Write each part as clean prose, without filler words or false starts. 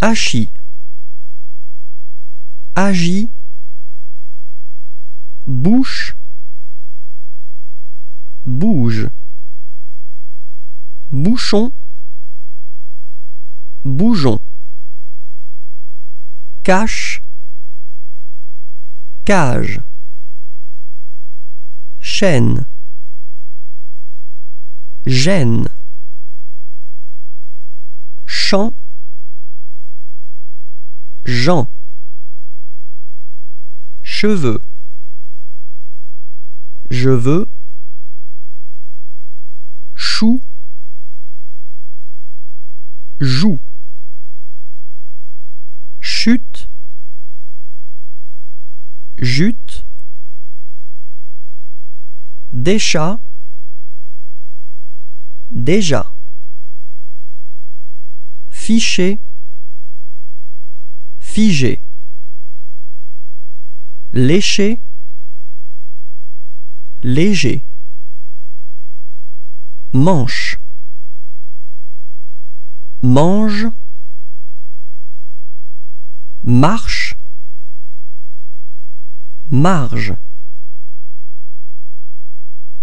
hachis, agit, bouche, bouge, bouchon, bougeon, cache, cage, chaîne, gêne, champ, Jean, cheveux, je veux, chou, joue, chute, jute, déchat, déjà, fiché, figé, lécher, léger, manche, mange, marche, marge,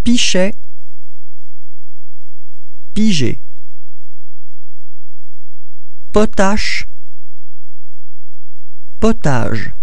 pichet, piger, potache, potage.